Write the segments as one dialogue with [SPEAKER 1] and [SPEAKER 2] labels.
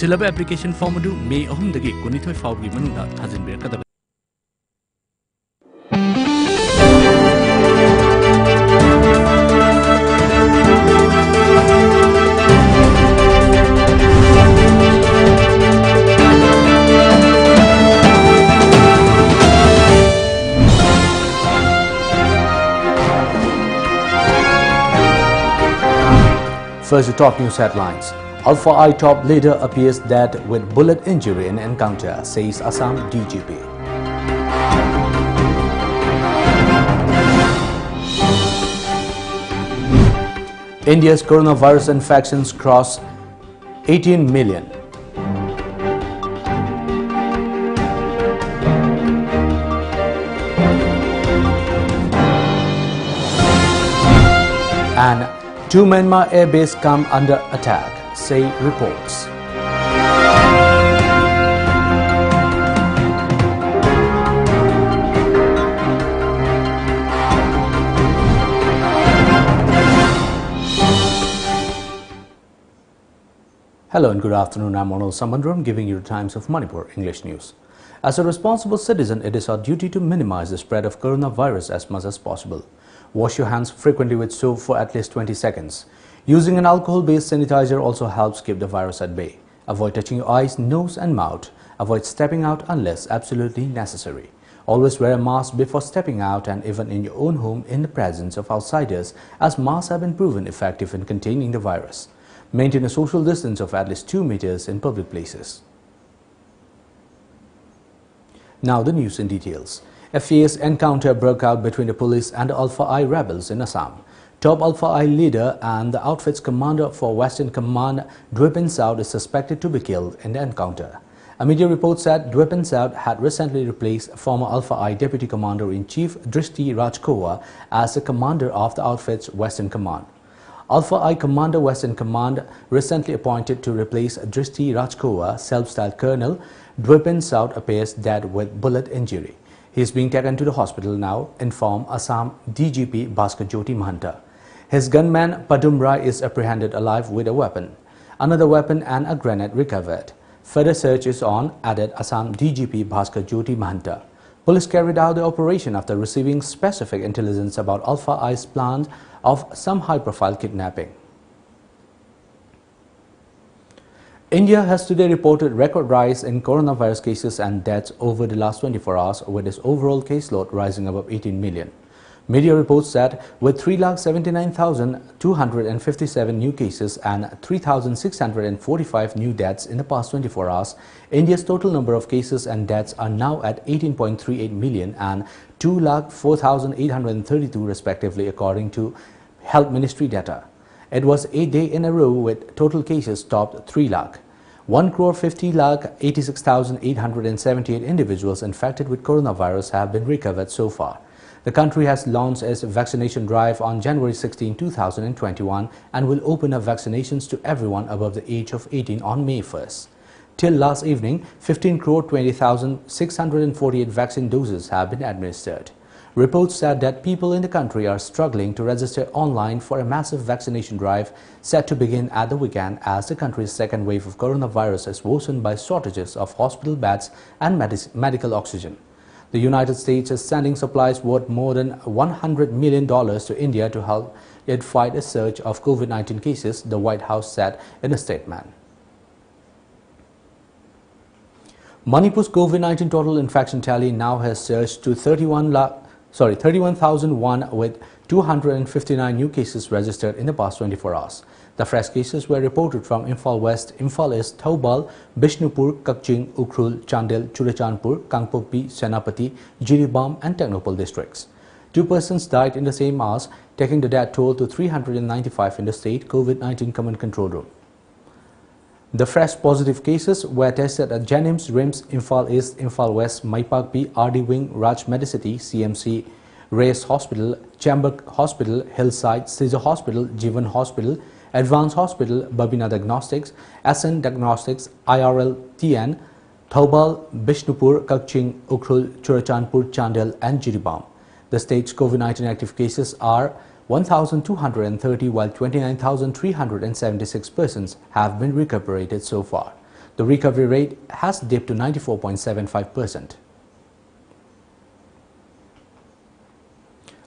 [SPEAKER 1] Silaba application form adu May 3 dagi 12 fawgi manungda thajinbirkadaba. First, the top news headlines. Alpha I top leader appears dead with bullet injury in encounter, says Assam DGP. India's coronavirus infections cross 18 million. And 2 Myanmar airbase come under attack, say reports. Hello and good afternoon. I'm ONEL SHAMBANDURAM giving you the Times of Manipur English News. As a responsible citizen, it is our duty to minimize the spread of coronavirus as much as possible. Wash your hands frequently with soap for at least 20 seconds. Using an alcohol-based sanitizer also helps keep the virus at bay. Avoid touching your eyes, nose and mouth. Avoid stepping out unless absolutely necessary. Always wear a mask before stepping out and even in your own home in the presence of outsiders, as masks have been proven effective in containing the virus. Maintain a social distance of at least 2 meters in public places. Now the news in details. A fierce encounter broke out between the police and the Alpha I rebels in Assam. Top Alpha I leader and the outfit's commander for Western Command, Dwipin Saud, is suspected to be killed in the encounter. A media report said Dwipin Saud had recently replaced former Alpha I Deputy Commander-in-Chief Drishti Rajkowa as the commander of the outfit's Western Command. Alpha I Commander Western Command recently appointed to replace Drishti Rajkowa, self-styled Colonel Dwipin Saud, appears dead with bullet injury. He is being taken to the hospital now, informed Assam DGP Bhaskar Jyoti Mahanta. His gunman Padum Rai is apprehended alive with a weapon. Another weapon and a grenade recovered. Further search is on, added Assam DGP Bhaskar Jyoti Mahanta. Police carried out the operation after receiving specific intelligence about Alpha I's plans of some high-profile kidnapping. India has today reported record rise in coronavirus cases and deaths over the last 24 hours, with its overall caseload rising above 18 million. Media reports that with 379,257 new cases and 3,645 new deaths in the past 24 hours, India's total number of cases and deaths are now at 18.38 million and 204,832 respectively, according to Health Ministry data. It was 8 days in a row with total cases topped 3 lakh. 1,50,86,878 individuals infected with coronavirus have been recovered so far. The country has launched its vaccination drive on January 16, 2021 and will open up vaccinations to everyone above the age of 18 on May 1st. Till last evening, 15,20,648 vaccine doses have been administered. Reports said that people in the country are struggling to register online for a massive vaccination drive set to begin at the weekend, as the country's second wave of coronavirus is worsened by shortages of hospital beds and medical oxygen. The United States is sending supplies worth more than $100 million to India to help it fight a surge of COVID-19 cases, the White House said in a statement. Manipur's COVID-19 total infection tally now has surged to 31,001 with 259 new cases registered in the past 24 hours. The fresh cases were reported from Imphal West, Imphal East, Thoubal, Bishnupur, Kakching, Ukhrul, Chandel, Churachandpur, Kangpokpi, Senapati, Jiribam and Technopol districts. 2 persons died in the same hours, taking the death toll to 395 in the state COVID-19 Command Control Room. The fresh positive cases were tested at Janims, RIMS, Imphal East, Imphal West, Maipakpi, RD Wing, Raj Medicity, CMC, Reyes Hospital, Chambak Hospital, Hillside, Caesar Hospital, Jivan Hospital, Advanced Hospital, Babina Diagnostics, SN Diagnostics, IRL TN, Thoubal, Bishnupur, Kakching, Ukhrul, Churachandpur, Chandel and Jiribam. The state's COVID-19 active cases are 1,230, while 29,376 persons have been recuperated so far. The recovery rate has dipped to 94.75%.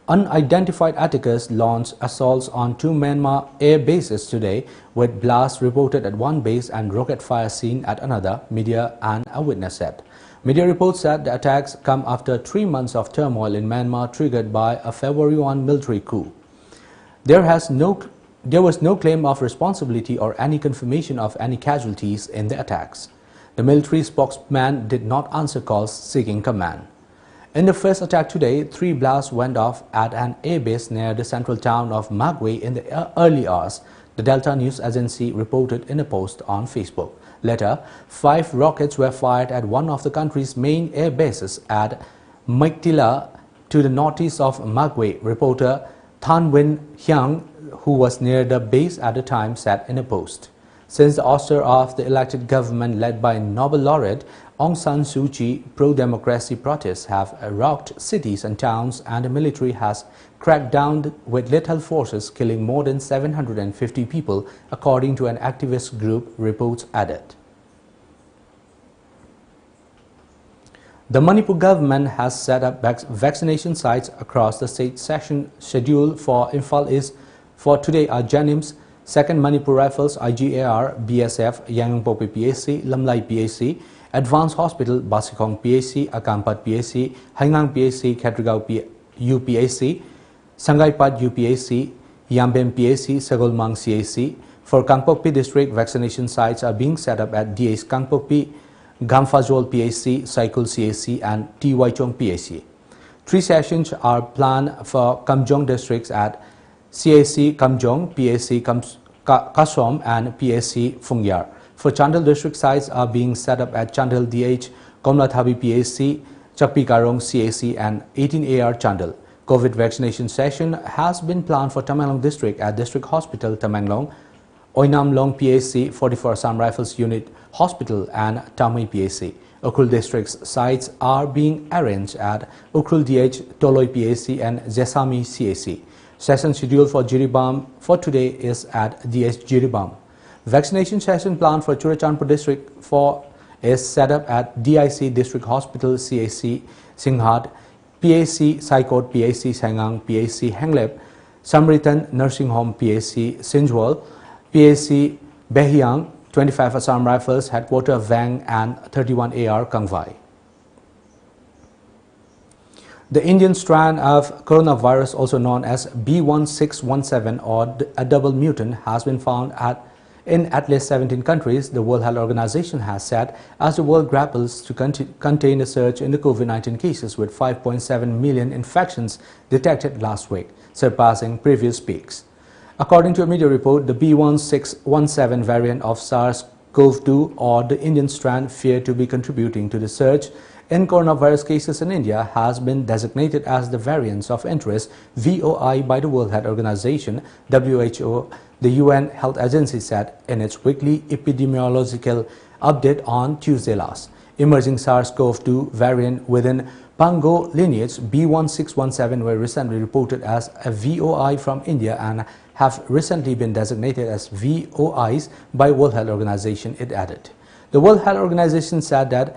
[SPEAKER 1] Unidentified attackers launched assaults on 2 Myanmar air bases today, with blasts reported at one base and rocket fire seen at another, media and a witness said. Media reports said the attacks come after 3 months of turmoil in Myanmar triggered by a February 1 military coup. There was no claim of responsibility or any confirmation of any casualties in the attacks. The military spokesman did not answer calls seeking command. In the first attack today, 3 blasts went off at an airbase near the central town of Magwe in the early hours, the Delta News Agency reported in a post on Facebook. Later, 5 rockets were fired at one of the country's main air bases at Maiktila to the northeast of Magwe. Reporter Than Win Hyang, who was near the base at the time, said in a post. Since the ouster of the elected government led by Nobel laureate Aung San Suu Kyi, pro-democracy protests have rocked cities and towns, and the military has cracked down with lethal forces, killing more than 750 people, according to an activist group, reports added. The Manipur government has set up vaccination sites across the state. Session schedule for Imphal East for today are Janims, 2nd Manipur Rifles, IGAR, BSF, Yangonpopi PAC, Lamlai PAC, Advanced Hospital, Basikong PAC, Akampat PAC, Haingang PAC, Khatrigao UPAC, Sangaipat UPAC, Yambem PAC, Sagolmang CAC. For Kangpokpi district, vaccination sites are being set up at DA's Kangpokpi, Gamfazol PAC, Saikul CAC and TY Chong PAC. 3 sessions are planned for Kamjong districts at CAC Kamjong, PAC Kasom and PAC Fungyar. For Chandel district, sites are being set up at Chandel DH, Komlathabi PAC, Chakpi Karong CAC and 18AR Chandel. COVID vaccination session has been planned for Tamenglong district at District Hospital Tamenglong, Oinamlong PAC, 44 Assam Rifles Unit Hospital and Tamai PAC. Ukrul district's sites are being arranged at Ukrul DH, Toloi PAC and Zesami CAC. Session schedule for Jiribam for today is at DH Jiribam. Vaccination session planned for Churachandpur district is set up at DIC District Hospital CAC Singhat, PAC Saikot, PAC Sangang, PAC Henglep, Samritan Nursing Home PAC Sinjwal, PAC Behiang, 25 Assam Rifles Headquarter Vang and 31 AR Kangvai. The Indian strand of coronavirus, also known as B1617 or a double mutant, has been found in at least 17 countries, the World Health Organization has said, as the world grapples to contain the surge in the COVID-19 cases, with 5.7 million infections detected last week, surpassing previous peaks. According to a media report, the B1617 variant of SARS-CoV-2 or the Indian strand, feared to be contributing to the surge in coronavirus cases in India, has been designated as the variants of interest VOI by the World Health Organization, WHO. The UN Health Agency said in its weekly epidemiological update on Tuesday last. Emerging SARS-CoV-2 variant within Pango lineage B1617 were recently reported as a VOI from India and have recently been designated as VOIs by World Health Organization, it added. The World Health Organization said that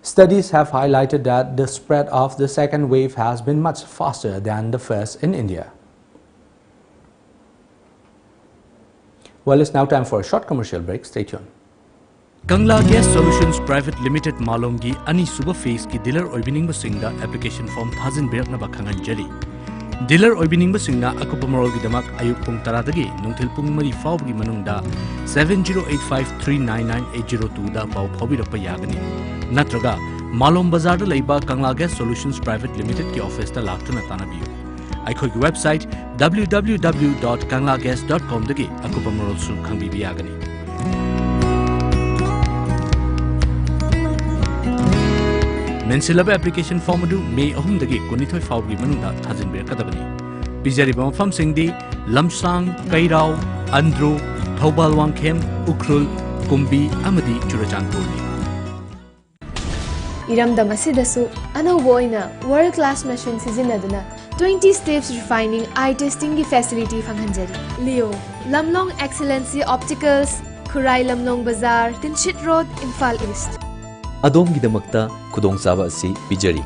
[SPEAKER 1] studies have highlighted that the spread of the second wave has been much faster than the first in India. Well, it's now time for a short commercial break. Stay tuned.
[SPEAKER 2] Kangla Gas Solutions Private Limited Malongi Ani Suba Phase ki dealer oibining basingda application form Thazin Berakna Bakhangan Jari. Dealer oibining basingna Akupamarol Gidamak Ayuk Pung Taradagi, Nungtil Pung Mari Fawgi Manungda 7085399802 da Pau Phobi Payagani. Natraga Malom Bazar Laiba Kangla Gas Solutions Private Limited ki office ta Laktuna Tanabiyo. Aikoi website www.kanglagas.com dagi Akupamarol su Khangbi Biyagani. Mensilaba application form adu May 3 dagi Kunithoi Fawgi Manungda Thazin Berakadabani. Pijariba mafam singdi Lamsang, Kairao, Andro, Thobal Wangkhem, Ukrul, Kumbi amadi Churachandpur.
[SPEAKER 3] Iramdam asidasu anauba oina world class machine sizinaduna 20 steps refining eye testing facility fanghanjari. Leo Lamlong Excellency Opticals Khurai Lamlong Bazaar, Tinchit Road, Imphal East.
[SPEAKER 4] Adomgidamakta khudongchaba asi pijari.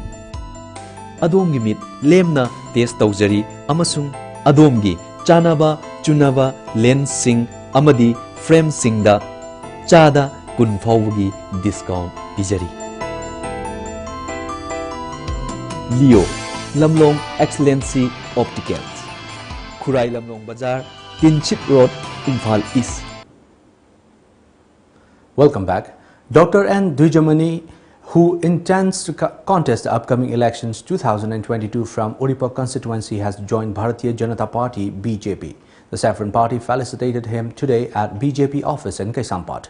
[SPEAKER 4] Adomgi mit lemna test tawjari amasung adomgi chanaba chunaba lens sing amadi frame singda chada kun fawgi discount pijari. Leo Lamlong Excellency Opticals, Khurai Lamlong Bazaar, Tinchit Road, Imphal East.
[SPEAKER 1] Welcome back. Dr. N. Dujamani, who intends to contest the upcoming elections 2022 from Uripur constituency, has joined Bharatiya Janata Party (BJP). The Saffron Party felicitated him today at BJP office in Kaisampat.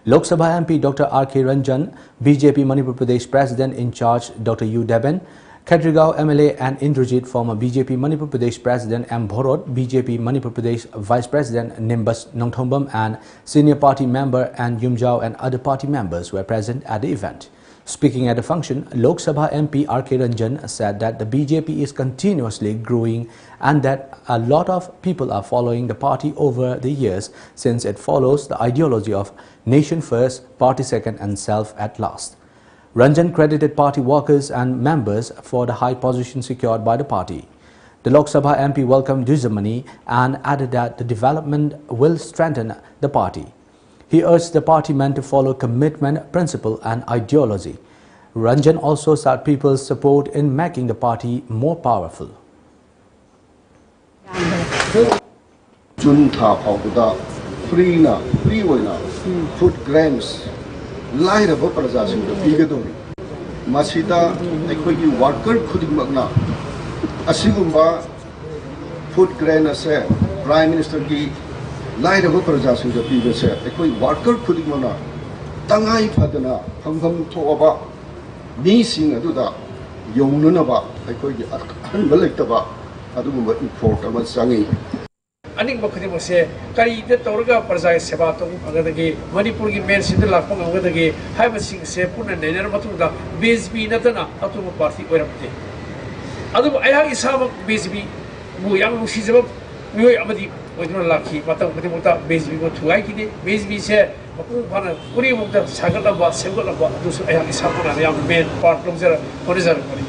[SPEAKER 1] Lok Sabha MP Dr. R.K. Ranjan, BJP Manipur Pradesh President in charge Dr. U. Deben, Khatrigao MLA and Indrajit, former BJP Manipur Pradesh President M. Bhorot, BJP Manipur Pradesh Vice President Nimbus Nongthombam and senior party member and Yumjao and other party members were present at the event. Speaking at the function, Lok Sabha MP R.K. Ranjan said that the BJP is continuously growing and that a lot of people are following the party over the years since it follows the ideology of nation first, party second and self at last. Ranjan credited party workers and members for the high position secured by the party. The Lok Sabha MP welcomed Dujamani and added that the development will strengthen the party. He urged the party men to follow commitment, principle and ideology. Ranjan also sought people's support in making the party more powerful.
[SPEAKER 5] Food grants Light of Opera's Pigadori Masida, Equity Worker Kudimagna Asigumba Food Grant as Prime Minister Gi Light of Opera's in the previous Equity Worker Kudimana Tangai Padana, Hangam Toaba, Nising Aduda, Yonunaba, Equity Unbelievable Aduma Import Sangi.
[SPEAKER 6] Aning bakudi mo se kari de torga parjai seba to agadagi Manipur gi main sidil lakpang agadagi haiba sing se puna nener matunda BSB natana atu party oiramte adu ayang isama BSB bu yang lusi jaba mioi amadi oiduna lakhi matam kati muta BSB ko thuai ki de BSB se mapu phana puri mukta sagala ba segala ba adu ayang isama na yang main part longjar horizar kori.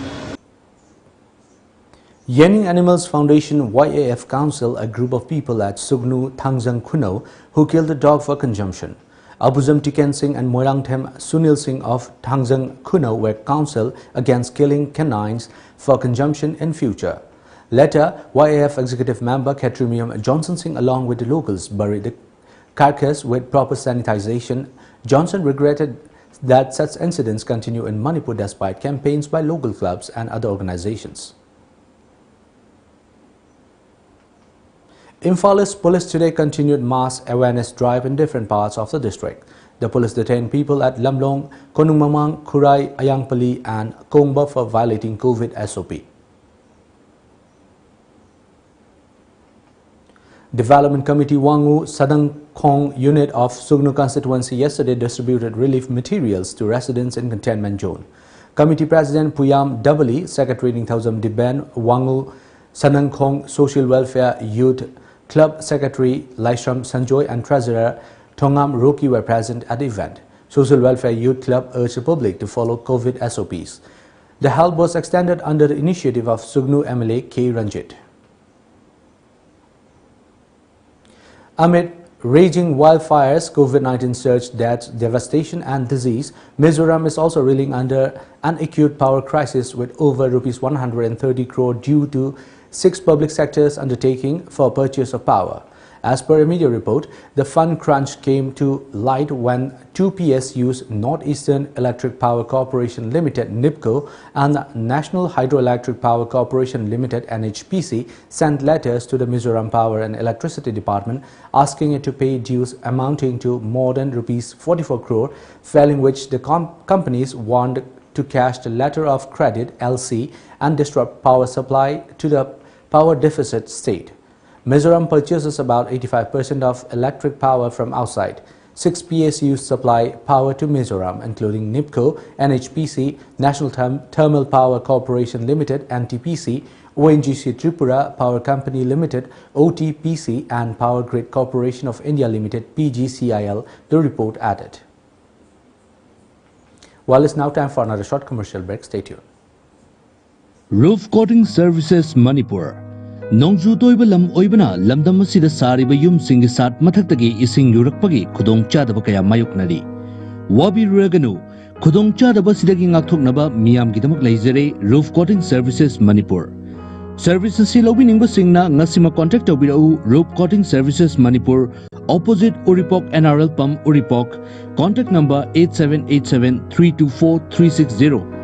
[SPEAKER 1] Yening Animals Foundation YAF Council, a group of people at Sugnu Thangzang Kuno who killed a dog for consumption. Abuzam Tiken Singh and Moirangthem Sunil Singh of Thangzang Kuno were counsel against killing canines for consumption in future. Later, YAF executive member Katrimium Johnson Singh along with the locals buried the carcass with proper sanitization. Johnson regretted that such incidents continue in Manipur despite campaigns by local clubs and other organizations. Imphal East Police today continued mass awareness drive in different parts of the district. The police detained people at Lamlong, Konungmamang, Khurai, Ayangpali and Kongba for violating COVID SOP. Development Committee Wangu Sadangkhong unit of Sugnu constituency yesterday distributed relief materials to residents in containment zone. Committee President Puyam Dabali, Secretary Ningthauzam Diben, Wangu Sadangkhong Social Welfare Youth Club Secretary Laishram Sanjoy and Treasurer Thongam Roki were present at the event. Social Welfare Youth Club urged the public to follow COVID SOPs. The help was extended under the initiative of Sugnu MLA K. Ranjit. Amid raging wildfires, COVID-19 surge, deaths, devastation and disease, Mizoram is also reeling under an acute power crisis with over Rs 130 crore due to 6 public sectors undertaking for purchase of power. As per a media report, the fund crunch came to light when 2 PSUs, Northeastern Electric Power Corporation Limited (NIPCO) and National Hydroelectric Power Corporation Limited (NHPC) sent letters to the Mizoram Power and Electricity Department asking it to pay dues amounting to more than Rs 44 crore, failing which the companies warned to cash the letter of credit (LC) and disrupt power supply to the power deficit state. Mizoram purchases about 85% of electric power from outside. 6 PSUs supply power to Mizoram, including NIPCO, NHPC, National Thermal Power Corporation Limited, NTPC, ONGC Tripura Power Company Limited OTPC and Power Grid Corporation of India Limited PGCIL, the report added. Well, it's now time for another short commercial break. Stay tuned.
[SPEAKER 2] Roof Coating Services Manipur. Nongju toiba lam oibana lamdam asida sariba yum singi sat mathaktagi ising yurakpagi khudong chadaba kaya mayoknari. Wabi raganu khudong chadaba sidagi ngakthoknaba miyam gidamak leizare Roof Coating Services Manipur. Services si lobi ningba singna ngasima contact tawbirau Roof Coating Services Manipur, opposite Uripok NRL Pump Uripok, contact number 8787 324 360.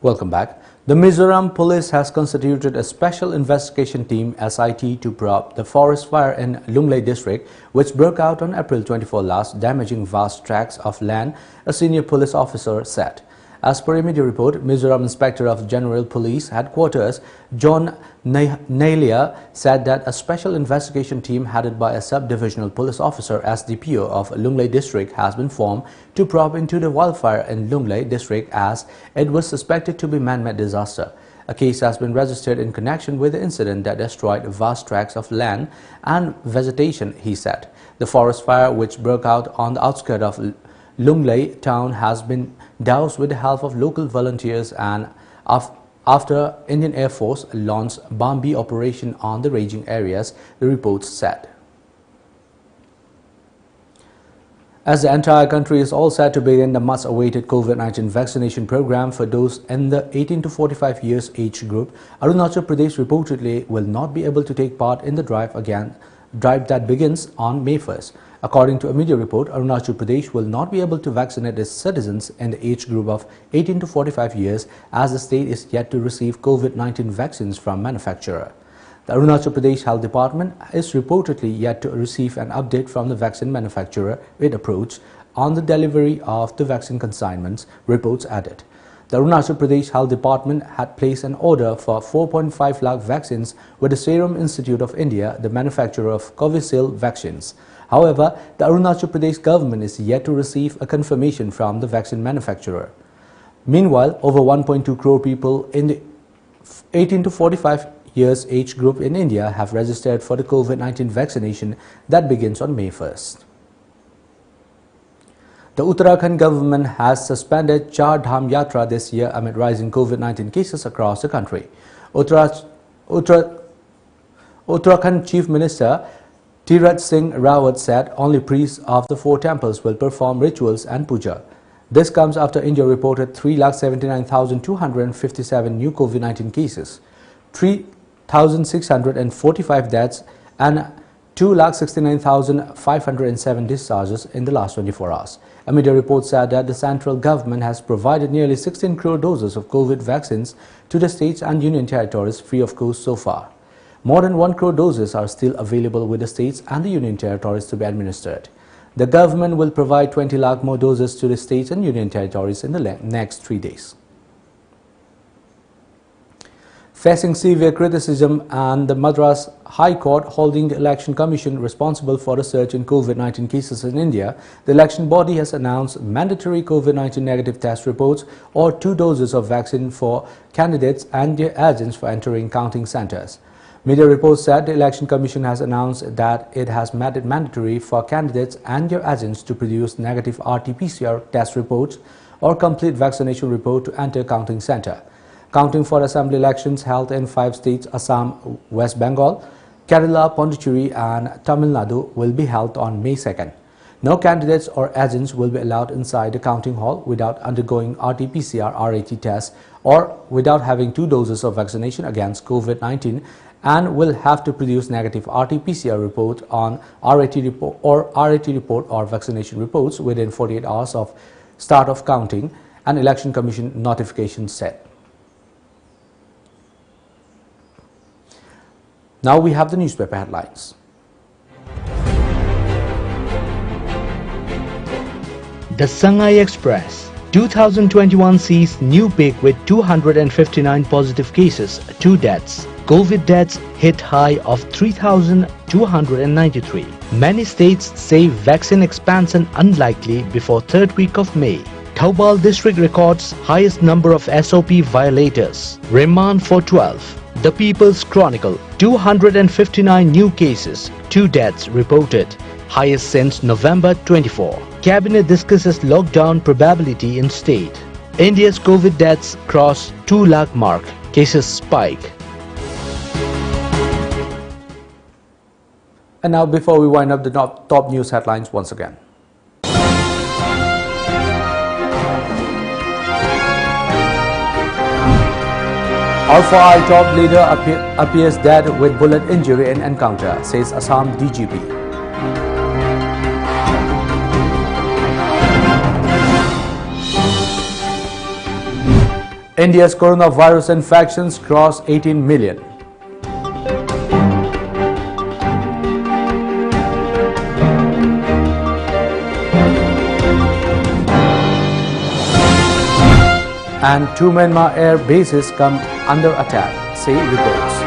[SPEAKER 1] Welcome back. The Mizoram police has constituted a special investigation team SIT to probe the forest fire in Lunglei district, which broke out on April 24 last, damaging vast tracts of land, a senior police officer said. As per a media report, Mizoram Inspector of General Police Headquarters John Nalia said that a special investigation team headed by a sub-divisional police officer SDPO of Lunglei district has been formed to probe into the wildfire in Lunglei district, as it was suspected to be man-made disaster. A case has been registered in connection with the incident that destroyed vast tracts of land and vegetation, he said. The forest fire, which broke out on the outskirts of Lunglei town, has been doused with the help of local volunteers and after Indian Air Force launched Bambi operation on the raging areas, the reports said. As the entire country is all set to begin the much-awaited COVID-19 vaccination program for those in the 18 to 45 years age group, Arunachal Pradesh reportedly will not be able to take part in the drive that begins on May 1st. According to a media report, Arunachal Pradesh will not be able to vaccinate its citizens in the age group of 18 to 45 years as the state is yet to receive COVID-19 vaccines from manufacturer. The Arunachal Pradesh Health Department is reportedly yet to receive an update from the vaccine manufacturer it approached on the delivery of the vaccine consignments, reports added. The Arunachal Pradesh Health Department had placed an order for 4.5 lakh vaccines with the Serum Institute of India, the manufacturer of Covishield vaccines. However, the Arunachal Pradesh government is yet to receive a confirmation from the vaccine manufacturer. Meanwhile, over 1.2 crore people in the 18 to 45 years age group in India have registered for the COVID-19 vaccination that begins on May 1st. The Uttarakhand government has suspended Char Dham Yatra this year amid rising COVID-19 cases across the country. Uttarakhand Chief Minister Tirth Singh Rawat said only priests of the 4 temples will perform rituals and puja. This comes after India reported 3,79,257 new COVID-19 cases, 3,645 deaths and 2,69,507 discharges in the last 24 hours. A media report said that the central government has provided nearly 16 crore doses of COVID vaccines to the states and union territories free of cost so far. More than 1 crore doses are still available with the states and the union territories to be administered. The government will provide 20 lakh more doses to the states and union territories in the next 3 days. Facing severe criticism and the Madras High Court holding the Election Commission responsible for the surge in COVID-19 cases in India, the election body has announced mandatory COVID-19 negative test reports or 2 doses of vaccine for candidates and their agents for entering counting centres. Media reports said the Election Commission has announced that it has made it mandatory for candidates and their agents to produce negative RT-PCR test reports or complete vaccination report to enter counting centre. Counting for assembly elections held in 5 states, Assam, West Bengal, Kerala, Pondicherry and Tamil Nadu will be held on May 2nd. No candidates or agents will be allowed inside the counting hall without undergoing RT-PCR RAT test or without having 2 doses of vaccination against COVID-19 and will have to produce negative RT-PCR report on RAT report or vaccination reports within 48 hours of start of counting, an Election Commission notification said. Now we have the newspaper headlines.
[SPEAKER 7] The Shanghai Express 2021 sees new peak with 259 positive cases, 2 deaths. COVID deaths hit high of 3,293. Many states say vaccine expansion unlikely before third week of May. Thoubal district records highest number of SOP violators. Remand for 12. The People's Chronicle 259 new cases, 2 deaths reported. Highest since November 24. Cabinet discusses lockdown probability in state. India's COVID deaths cross 2 lakh mark. Cases spike.
[SPEAKER 1] And now, before we wind up the top news headlines once again. Alpha I top leader appears dead with bullet injury in encounter, says Assam DGP. India's coronavirus infections cross 18 million. And 2 Myanmar air bases come under attack, say reports.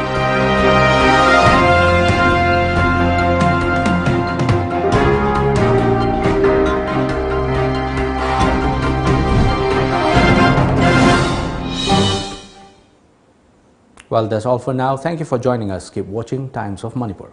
[SPEAKER 1] Well, that's all for now. Thank you for joining us. Keep watching Times of Manipur.